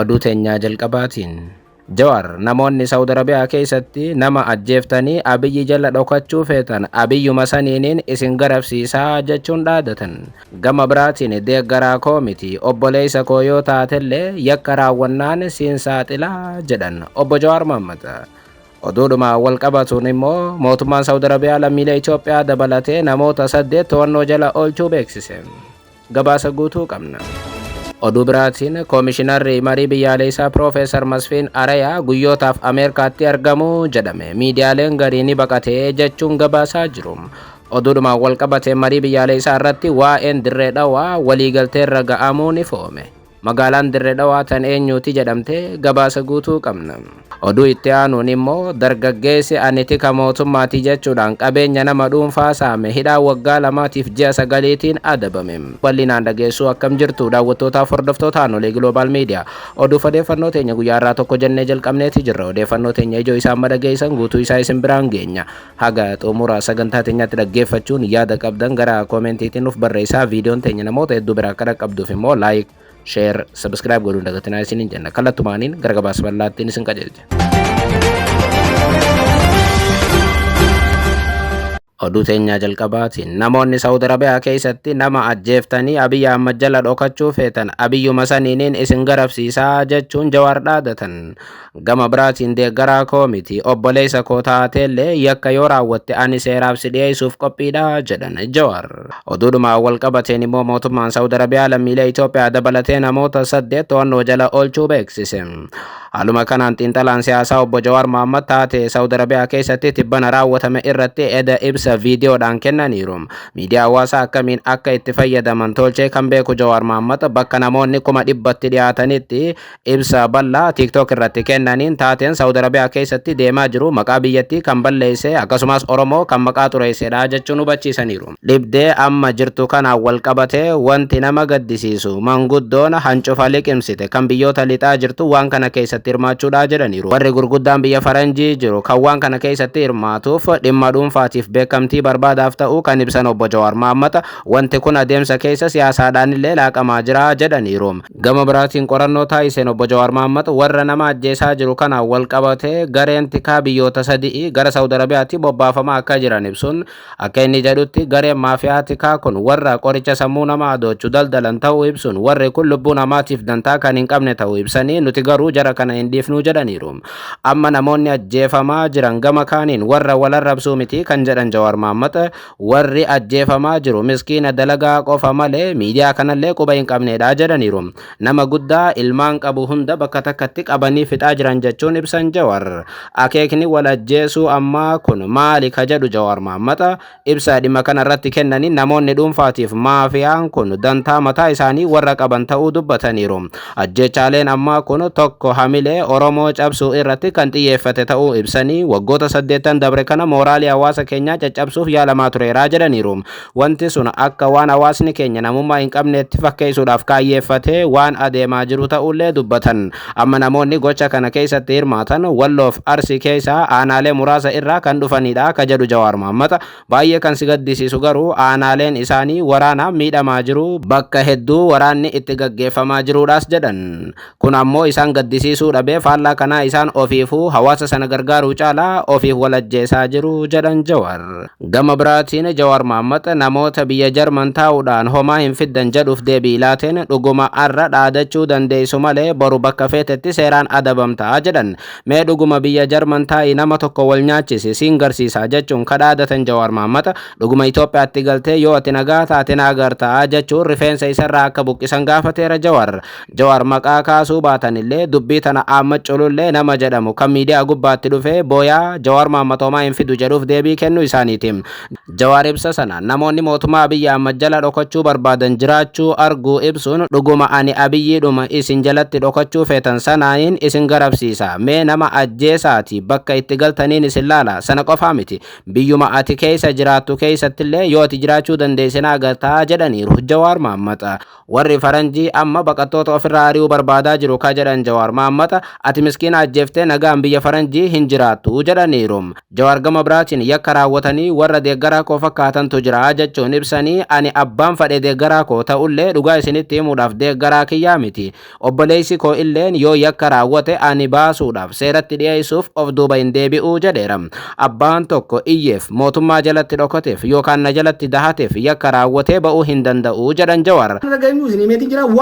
oduu teenyaa jalqabaatiin Jawar namoonni Saudi Arabiyaa keessatti nama ajjeeftanii Abiyyi jala dhokachuu feetan Abiyyuma saniiniin isin garabsiisaa jechuun dhaadatan. Gama biraatiin deeggaraa koo miti obboleessa koo yoo taatellee yakka raawwannaan siin saaxilaa jedhan obbo Jawar Mohammad. Oduudhuma wal qabatuun immoo mootummaan Saudi Arabiyaa lammiilee Itoophiyaa dabalatee namoota 8 to'annoo jala oolchuu beeksise. Gabaasa guutuu qabna. Oduu biraatiin koomishinarri marii biyyaalessaa Profeesar Masfiin Arayaa guyyootaaf Ameerikaatti argamu jedhame. Miidiyaaleen garii ni baqatee jechuun gabaasaa jiru. Oduudhuma wal qabatee marii biyyaalessaa irratti waa'een dirree dhawaa waliigalteerra ga'amuu ni foome. Magaalaan dirree dhawaa tan eenyuuti jedhamte gabaasa guutuu qabna. Oduu itti aanuun immoo dargaggeessi ani tika mootummaati jechuudhaan qabeenya nama dhuunfaa saame hidhaa waggaa 2.9 adabame. Bal'inaan dhageessuu akkam jirtu daawwattootaaf hordoftoota aanolee Global Media. Oduu odeeffannoo teenya guyyaa irraa tokko jennee jalqabneeti jirra. Odeeffannoo teenya ijoo isaan madhageessan guutuu isaa isin biraan geenya. Haga xumura sagantaa teenyaatti dhaggeeffachuun yaada qabdan gara koomentiitiin nuuf barreessaa. Viidiyoon teenya namoota hedduu biraa akka dhaqqabduuf immoo laayik, share, subscribe godhuun dagatinaa isiniin jenna. Kallattumaaniin gara gabaasa bal'aattiin isin qajeelcha. Oduu teenyaa jalqabaatiin namoonni Saudi Arabiyaa keessatti nama ajjeeftanii Abiyyi Ahmad jala dhokachuu feetan Abiyyuma saniiniin isin garabsiisaa jechuun Jawar dhaadatan. Gama biraatiin deeggaraa koo miti obboleessa koo taateellee yakka yoo raawwatte ani seeraaf si dhiyeessuuf qophiidha jedhan Jawar. Oduudhuma wal qabateen immoo mootummaan Saudi Arabiyaa lammiilee Itoophiyaa dabalatee namoota 8 to'annoo jala oolchuu beeksise. Haaluma kanaan xiinxalaan siyaasaa obbo Jawar Mohammad taatee Saudi Arabiyaa keessatti tibbana raawwatame irratti eda ibsa viidiyoodhaan kennaniiru. Miidiyaa hawaasaa akkamiin akka itti fayyadaman tolchee kan beeku Jawar Mohammad bakka namoonni 100,000 dhiyaatanitti ibsa bal'aa TikTok irratti kennaniin taateen Saudi Arabiyaa keessatti deemaa jiru maqaa biyyattii kan balleesse akkasumas Oromoo kan maqaa xureessedha jechuun hubachiisaniiru. Dhibdee amma jirtu kanaan wal qabatee wanti nama gaddisiisu manguddoon hancufa liqimsite kan biyyoota lixaa jirtu waan kana keessatti hirmaachuudha jedhaniiru. Warri gurguddaan biyya faranjii jiru kan waan kana keessatti hirmaatuuf dhimma dhuunfaatiif beekamtii barbaadaaf ta'uu kan ibsan obbo Jawar Mohammad wanti kun adeemsa keessa siyaasaadhaan illee laaqamaa jira jedhaniiru. Gama biraatiin qorannoo taasiseen obbo Jawar Mohammad warra nama ajjeesaa jiru kanaan wal qabatee gareen tikaa biyyoota 3 gara Saudi Arabiyaatti bobbaafamaa akka jiran ibsuun akka inni jedhutti gareen maafiyaa tikaa kun warra qoricha sammuu namaa adoochuu daldalan ta'uu ibsuun warri kun lubbuu namaatiif dantaa kan hin qabne ta'uu ibsanii nuti garuu jara kana hin dhiifnu jedhaniiru. Amma namoonni ajjeefamaa jiran gama kaaniin warra wal arrabsuu miti kan jedhan Jawar Mohammad warri ajjeefamaa jiru miskiina dalagaa qofa malee miidiyaa kanallee quba hin qabneedha jedhaniiru. Nama guddaa ilmaan qabu hunda bakka takkatti qabanii fixaa jiran jechuun ibsan Jawar. Akeekni wal ajjeesuu ammaa kun maali ka jedhu Jawar Mohammad ibsa dhimma kana irratti kennaniin namoonni dhuunfaatiif maafiyaan kun dantaa mataa isaanii warra qaban ta'uu dubbataniiru. Ajjeechaaleen ammaa kun tokko hamilee Oromoo cabsuu irratti kan xiyyeeffate ta'uu ibsanii waggoota 8 dabre kana mooraalii hawaasa keenyaa caccabsuuf yaalamaa tureera jedhaniiru. Wanti sun akka waan hawaasni keenya namummaa hin qabneetti fakkeessuudhaaf kaayyeeffatee waan adeemaa jiru ta'ullee dubbatan. Amma namoonni gocha kana keessatti hirmaatan Walloof Arsii keessaa aanaalee muraasa irraa kan dhufanidha ka jedhu Jawar Mohammad. Baay'ee kan si gaddisiisu garuu aanaaleen isaanii waraanaan miidhamaa jiru bakka hedduu waraanni itti gaggeeffamaa jiruudhaas jedhan. Kun ammoo isaan gaddisiisuu dhabee faallaa kanaa isaan ofiifuu hawaasa sana gargaaruu caalaa ofiif wal ajjeesaa jiru jedhan Jawar. Gama biraatiin Jawar Mohammad namoota biyya Jarman taa'uudhaan homaa hin fiddan jedhuuf deebii laateen dhuguma arra dhaadachuu dandeessu malee boru bakka feetetti seeraan adabamtaa jedhan. Mee dhuguma biyya Jarman taa'ii nama tokko wal nyaachisi siin garsiisaa jechuun kadhaadatan Jawar Mohammad dhuguma Itoophiyaatti galtee yoo ati nagaa taate na agartaa jechuun rifeensa isarraa akka buqqisan gaafateera Jawar. Jawar maqaa kaasuu baatanillee dubbii tana Ahmad Culullee nama jedhamu kan miidiyaa gubbaatti dhufee booyaa Jawar Mohammad homaa hin fidu jedhuuf deebii kennuu isaaniiti. Jawar ibsa sana namoonni mootummaa Abiyyi Ahmad jala dhokachuu barbaadan jiraachuu arguu ibsuun dhuguma ani Abiyyiidhuma isin jalatti dhokachuu feetan sanaayin isin garabsiisa. Mee nama ajjeesaati bakka itti galtaniin isin laala sana qofaa miti biyyuma ati keessa jiraattu keessattillee yoo ati jiraachuu dandeessin agartaa jedhaniiru Jawar Mohammad. Warri faranjii amma baqattoota ofirraa ari'uu barbaadaa jiru ka jedhan Jawar Mohammad lammata ati miskiina ajjeeftee nagaan biyya faranjii hin jiraattu jedhaniiru. Jawaar gama biraatiin yakka raawwatanii warra deeggaraa koo fakkaatantu jira jechuun ibsanii ani abbaan fedhe deeggaraa koo ta'ullee dhugaa isinitti himuudhaaf deeggaraa kiyyaa miti. Obboleessi koo illeen yoo yakka raawwate ani baasuudhaaf seeratti dhiyeessuuf of duuba hin deebi'uu jedheera. Abbaan tokko iyyeef mootummaa jalatti dhokateef yookaan na jalatti dahateef yakka raawwatee ba'uu hin danda'u jedhan Jawaar.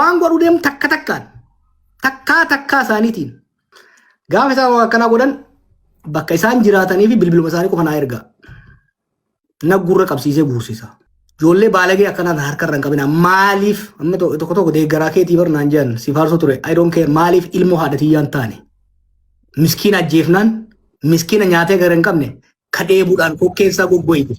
Waan godhu deemu takkaa isaaniitiin gaafa isaan akkanaa godhan bakka isaan jiraatanii fi bilbiluma isaanii qofa naa ergaa naggurra qabsiisee buusisa. Ijoollee baalagee akkanaa harka irra hin qabina. Maaliif amma tokko deeggaraa keetii barnaan jedhan si faarsoo ture I don't care maaliif ilmoo haadhatiyyaan taane miskiina ajjeefnaan miskiina nyaatee gara hin qabne kadheebuudhaan kokkeessaa goggoyite.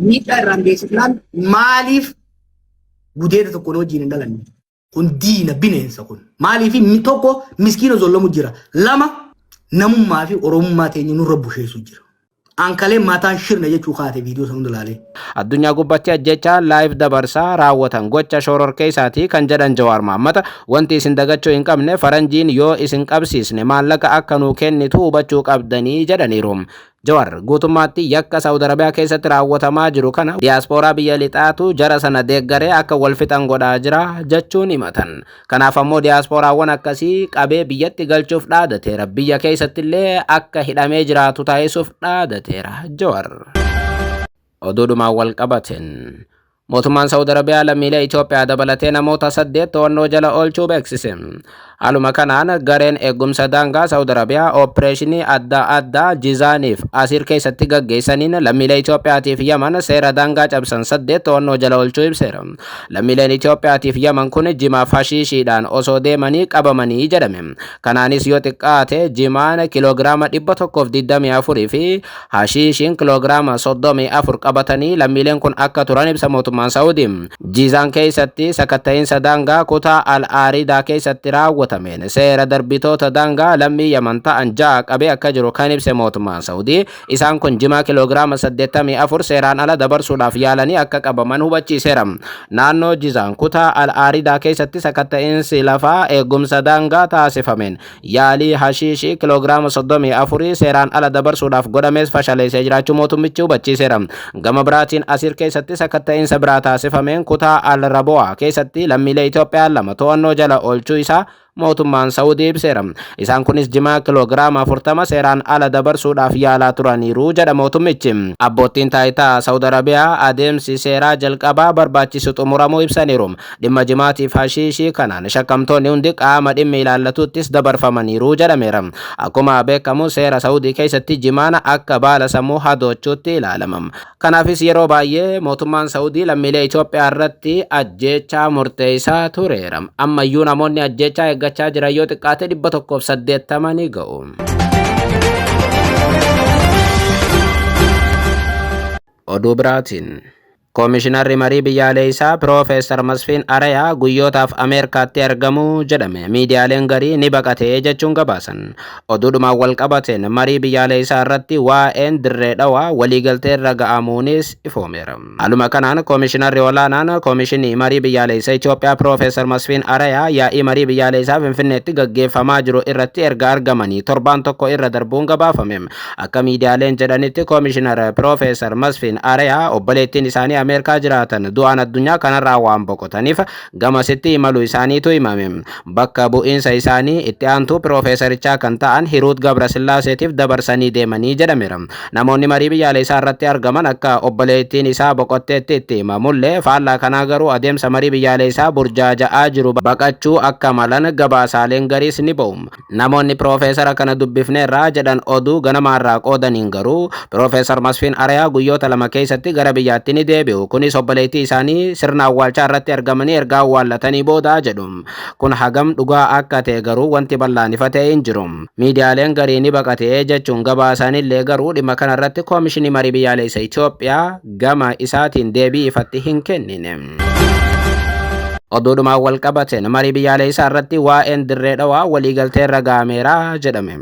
Miidhaa irraan geessifnaan maaliif gudeeta tokko wajjin hin dhalanne kun diina bineensa kun maaliif tokko miskiina zollamu jira lama namummaa fi oromummaa teenya nurra busheessu jira. Ankalee mataan shirna jechuu kaate viidiyoo san hunda laalee. Addunyaa gubbatti ajjechaa live dabarsaa raawwatan gocha shororkeessaati kan jedhan Jawaar Mohammad wanti isin dagachuu hin qabne faranjiin yoo isin qabsiisne maallaqa akka nuu kennitu hubachuu qabdanii jedhaniiru. Jawaar guutummaatti yakka Saudi Arabiyaa keessatti raawwatamaa jiru kana diiyaaspooraa biyya lixaatu jara sana deeggaree akka wal fixan godhaa jira jechuun himatan. Kanaaf ammoo diiyaaspooraawwan akkasii qabee biyyatti galchuuf dhaadateera. Biyya keessatti illee akka hidhamee jiraatu taasisuuf dhaadateera Jawaar. Oduudhumaan wal qabateen mootummaan Saudi Arabiyaa lammiilee Itoophiyaa dabalatee namoota 8 to'annoo jala oolchuu beeksise. Haaluma kanaan gareen eegumsa daangaa Saudi Arabiyaa opereeshinii adda addaa Jizaaniif Asiir keessatti gaggeessaniin lammiilee Itoophiyaatiif Yaman seera daangaa cabsan 8 to'annoo jala oolchuu ibseera. Lammiileen Itoophiyaatiif Yaman kun jimaaf hashiishiidhaan osoo deemanii qabamanii jedhame. Kanaanis yoo xiqqaate jimaan kiloogiraama 124 fi hashiishiin kiloogiraama 34 qabatanii lammiileen kun akka turan ibsa mootummaan Saudi. Jizaan keessatti sakatta'iinsa daangaa kutaa Al-Aaridaa keessatti raawwatame. Seera darbitoota daangaa lammii Yaman ta'an 6 qabee akka jiru kan ibse mootummaan Saudi. Isaan kun jimaa kiloogiraama 84 seeraan ala dabarsuudhaaf yaalanii akka qabaman hubachiiseera. Naannoo Jizaan kutaa Al-Aaridaa keessatti sakatta'iinsi lafaa eegumsa daangaa taasifameen yaalii hashiishii kiloogiraama 34 seeraan ala dabarsuudhaaf godhames fashaleessee jiraachuu mootummichi hubachiiseera. Gama biraatiin Asiir keessatti sakatta'iinsa biraa taasifameen kutaa Al-Rabo'a keessatti lammiilee Itoophiyaa 2 to'annoo jala oolchuu isaa mootummaan Saudi ibseera. Isaan kunis jimaa kiloogiraama 40 seeraan ala dabarsuudhaaf yaalaa turaniiru jedha mootummichi. Abboottiin taayitaa Saudi Arabiyaa adeemsi seeraa jalqabaa barbaachisu xumuramuu ibsaniiru. Dhimma jimaatiif hashiishii kanaan shakkamtoonni hundi qaama dhimmi ilaallatuttis dabarfamaniiru jedhameera. Akkuma beekamu seera Saudi keessatti jimaan akka baala sammuu hadoochuutti ilaalama. Kanaafis yeroo baay'ee mootummaan Saudi lammiilee Itoophiyaa irratti ajjeechaa murteessaa tureera. Ammayyuu namoonni ajjeechaa eeggachaa jiran yoo xiqqaate 180 ni ga'u. Oduu biraatiin Koomishinarri marii biyyaalessaa Piroofeesar Masfiin Arayaa guyyootaaf Ameerikaatti argamu jedhame. Miidiyaaleen garii ni baqatee jechuun gabaasan. Oduudhumaan wal qabateen marii biyyaalessaa irratti waa'een dirree dhawaa waliigaltee irra ga'amuunis ifoomeera. Haaluma kanaan koomishinarri olaanaan koomishinii marii biyyaalessaa Itoophiyaa Piroofeesar Masfiin Arayaa yaa'ii marii biyyaalessaa Finfinneetti gaggeeffamaa jiru irratti erga argamanii torbaan tokko irra darbuun gabaafame. Akka miidiyaaleen jedhanitti koomishinar Piroofeesar Masfiin Arayaa obboleettiin isaanii Ameerikaa jiraatan du'aan addunyaa kanarraa waan boqotaniif gamasitti imaluu isaaniitu himame. Bakka bu'iinsa isaanii itti aantuu piroofeesarichaa kan ta'an Hiruut Gabrasillaaseetiif dabarsanii deemanii jedhameera. Namoonni marii biyyaalessaa irratti argaman akka obboleettiin isaa boqotteetti itti himamullee faallaa kanaa garuu adeemsa marii biyyaalessaa burjaaja'aa jiru baqachuu akka malan gabaasaaleen gariis ni ba'u. Namoonni piroofeesara kana dubbifneerraa jedhan oduu ganamaarraa qoodaniin garuu Piroofeesar Masfiin Arayaa guyyoota 2 keessatti gara biyyaatti ni deebi'u. Kunis obboleettii isaanii sirna awwaalchaa irratti argamanii erga awwaallatanii booda jedhu. Kun hagam dhugaa akka ta'e garuu wanti bal'aan ifa ta'e hin jiru. Miidiyaaleen garii ni baqatee jechuun gabaasanillee garuu dhimma kana irratti koomishinii marii biyyaalessaa Itoophiyaa gama isaatiin deebii ifatti hin kennine. Oduudhuma wal qabateen marii biyyaalessaa irratti waa'een dirree dhawaa waliigaltee irra ga'ameera jedhame.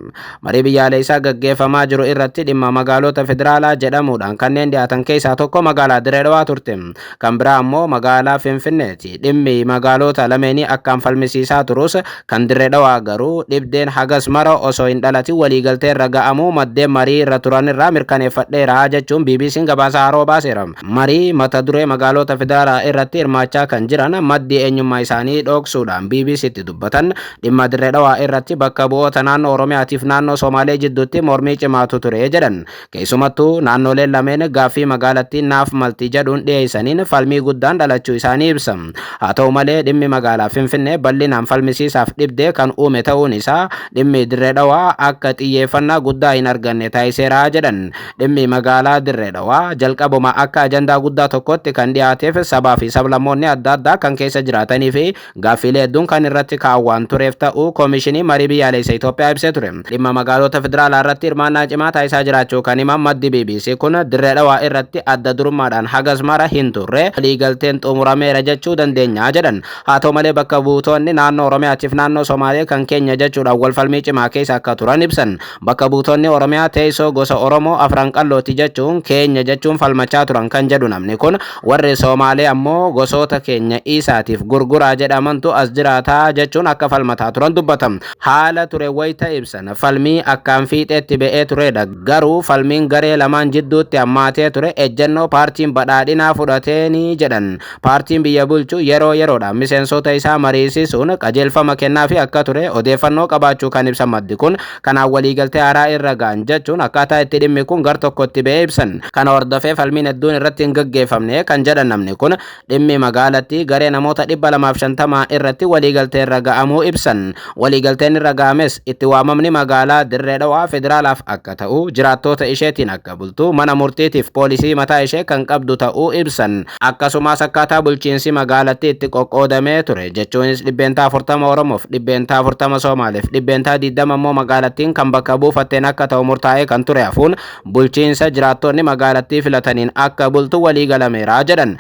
Marii biyyaalessaa gaggeeffamaa jiru irratti dhimma magaalota federaalaa jedhamuudhaan kanneen dhiyaatan keessaa tokko magaalaa dirree dhawaa turte. Kan biraa ammoo magaalaa Finfinneeti. Dhimmi magaalota lameenii akkaan falmisiisaa turus kan dirree dhawaa garuu dhibdeen hagas mara osoo hin dhalatin waliigaltee irra ga'amuu maddeen marii irra turan irraa mirkaneeffadheera jechuun BBC'n gabaasa haroo baaseera. Marii mata duree magaalota federaalaa irratti hirmaachaa kan jiran maddi eenyummaa isaanii dhoksuudhaan BBC'tti dubbatan dhimma dirree dhawaa irratti bakka bu'oota naannoo Oromiyaatiif naannoo Somaalee jidduutti mormii cimaatu ture jedhan. Keessumattuu naannoleen lameen gaaffii magaalattiin naaf malti jedhuun dhiyeessaniin falmii guddaan dhalachuu isaanii ibsa. Haa ta'u malee dhimmi magaalaa Finfinnee bal'inaan falmisiisaaf dhibdee kan uume ta'uun isaa dhimmi dirree dhawaa akka xiyyeeffannaa guddaa hin arganne taasiseera jedhan. Dhimmi magaalaa dirree dhawaa jalqabuma akka ajandaa guddaa tokkotti kan dhiyaateef sabaa fi sablammoonni adda addaa kan keessa jiraatanii fi gaaffiilee hedduun kan irratti kaawwan tureef ta'uu Koomishinii Marii Biyyaalessaa Itoophiyaa ibsee ture. Dhimma magaalota federaalaa irratti hirmaannaa cimaa taasisaa jiraachuu kan himan maddi BBC kun dirree dhawaa irratti adda durummaadhaan hagas mara hin turre waliigalteen xumurameera jechuu dandeenya jedhan. Haa ta'u malee bakka buutonni naannoo Oromiyaatiif naannoo Somaalee kan keenya jechuudhaan wal falmii cimaa keessa akka turan ibsan. Bakka buutonni Oromiyaa teessoo gosa Oromoo afran qallooti jechuun keenya jechuun falmachaa turan kan jedhu namni kun warri Somaalee ammoo gosoota keenya isaatiif gurguraa jedhamantu as jiraataa jechuun akka falmataa turan dubbatam. Haala ture wayita ibsan falmii akkaan fiixeetti ba'ee turedha. Garuu falmiin garee lamaan jidduutti hammaatee ture ejjennoo paartiin badhaadhinaa fudhateeni jedhan. Paartiin biyya bulchu yeroo yeroodhaan miseensota isaa mariisisuun qajeelfama kennaafi akka ture odeeffannoo qabaachuu kan ibsan maddi kun kanaan waliigaltee haaraa irra ga'an jechuun akkaataa itti dhimmi kun gar tokkotti ba'ee ibsan. Kana hordofee falmiin hedduun irratti hin gaggeeffamne kan jedhan namni kun dhimmi magaalattii garee namoota 250 irratti waliigaltee irra ga'amuu ibsan. Waliigalteen irra ga'ames itti waamamni magaalaa dirree dhawaa federaalaaf akka ta'u jiraattoota isheetiin akka bultu mana murtiitiif poolisii mataa ishee kan qabdu ta'uu ibsan. Akkasumas akkaataa bulchiinsi magaalattii itti qoqqoodamee ture jechuunis 40% Oromoof 40% Somaaleef 20% immoo magaalattiin kan bakka buufatteen akka ta'u murtaa'ee kan ture hafuun bulchiinsa jiraattonni magaalattii filataniin akka bultu waliigalameera jedhan.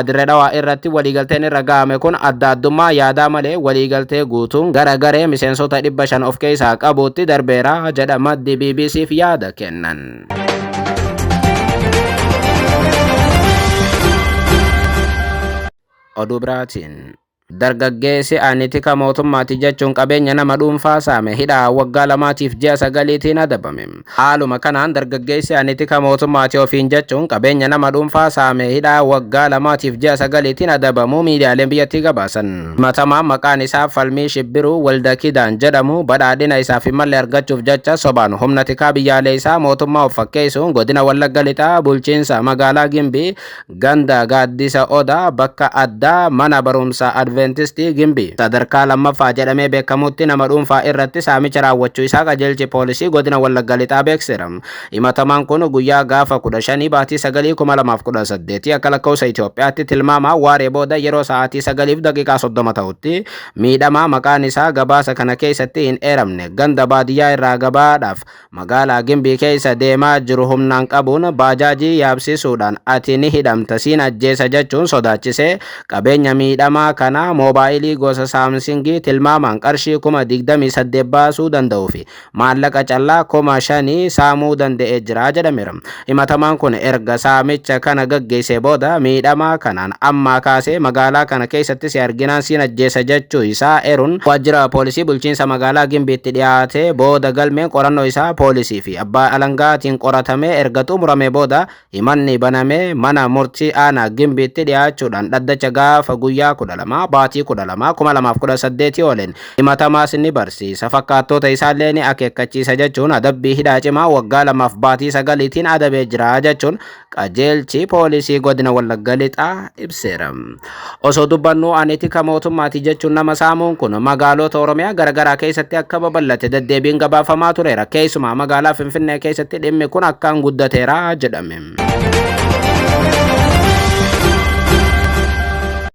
Dirree dhawaa irratti waliigalteen irra ga'ame kun adda addummaa yaadaa malee waliigaltee guutuun gara garee miseensota 500 of keessaa qabuutti darbeera jedha maddi BBC'f yaada kennan. Oduu biraatiin dargaggeessi anitika mootummaati jechuun qabeenya nama dhuunfaa saame hidhaa waggaa 2.9 adabame. Haaluma kanaan dargaggeessi anitika mootummaati ofiin jechuun qabeenya nama dhuunfaa saame hidhaa waggaa 2.9 adabamu miidiyaaleen biyyattii gabaasan. Himatamaan maqaan isaa Falmii Shibbiruu Waldakidaan jedhamu badhaadhina isaaf mallee argachuuf jecha sobaan humna tikaa biyyaalessaa mootummaa of fakkeessuun godina Wallagga Lixaa bulchiinsa magaalaa Gimbii ganda Gaaddisa Odaa bakka addaa mana barumsaa Adventistii Gimbii sadarkaa lammaffaa jedhamee beekamutti nama dhuunfaa irratti saamicha raawwachuu isaa qajeelchi poolisii godina Wallagga Lixaa beeksiseera. Himatamaan kun guyyaa gaafa 15 baatii 9/2018 akka lakkoofsa Itoophiyaatti tilmaamaa waaree booda yeroo sa'aatii 9:30 ta'utti miidhamaa maqaan isaa gabaasa kana keessatti hin eeramne ganda baadiyyaa irraa gabaadhaaf magaalaa Gimbii keessa deemaa jiru humnaan qabuun baajaajii yaabsisuudhaan ati ni hidhamta siin ajjeesa jechuun sodaachisee qabeenya miidhamaa kana moobaayilii gosa saamsingii tilmaamaan qarshii 28 baasuu danda'uu fi maallaqa callaa 5,000 saamuu danda'ee jira jedhameera. Himatamaan kun erga saamicha kana gaggeessee booda miidhamaa kanaan ammaa kaasee magaalaa kana keessatti si arginaan siin ajjeesa jechuu isaa eeruun waajjira poolisii bulchiinsa magaalaa Gimbiitti dhiyaatee booda galmeen qorannoo isaa poolisii fi abbaa alangaatiin qoratamee erga xumuramee booda himanni banamee mana murtii aanaa Gimbiitti dhiyaachuudhaan dhaddacha gaafa guyyaa 12 baatii 12/2018 ooleen himatamaas ni barsiisa fakkaattoota isaallee ni akeekkachiisa jechuun adabbii hidhaa cimaa waggaa 2 baatii 9tiin adabee jira jechuun qajeelchi poolisii godina Wallagga Lixaa ibseera. Osoo dubbannu anitika mootummaati jechuun nama saamuun kun magaalota Oromiyaa garagaraa keessatti akka babal'ate deddeebiin gabaafamaa tureera. Keessumaa magaalaa Finfinnee keessatti dhimmi kun akkaan guddateera jedhame.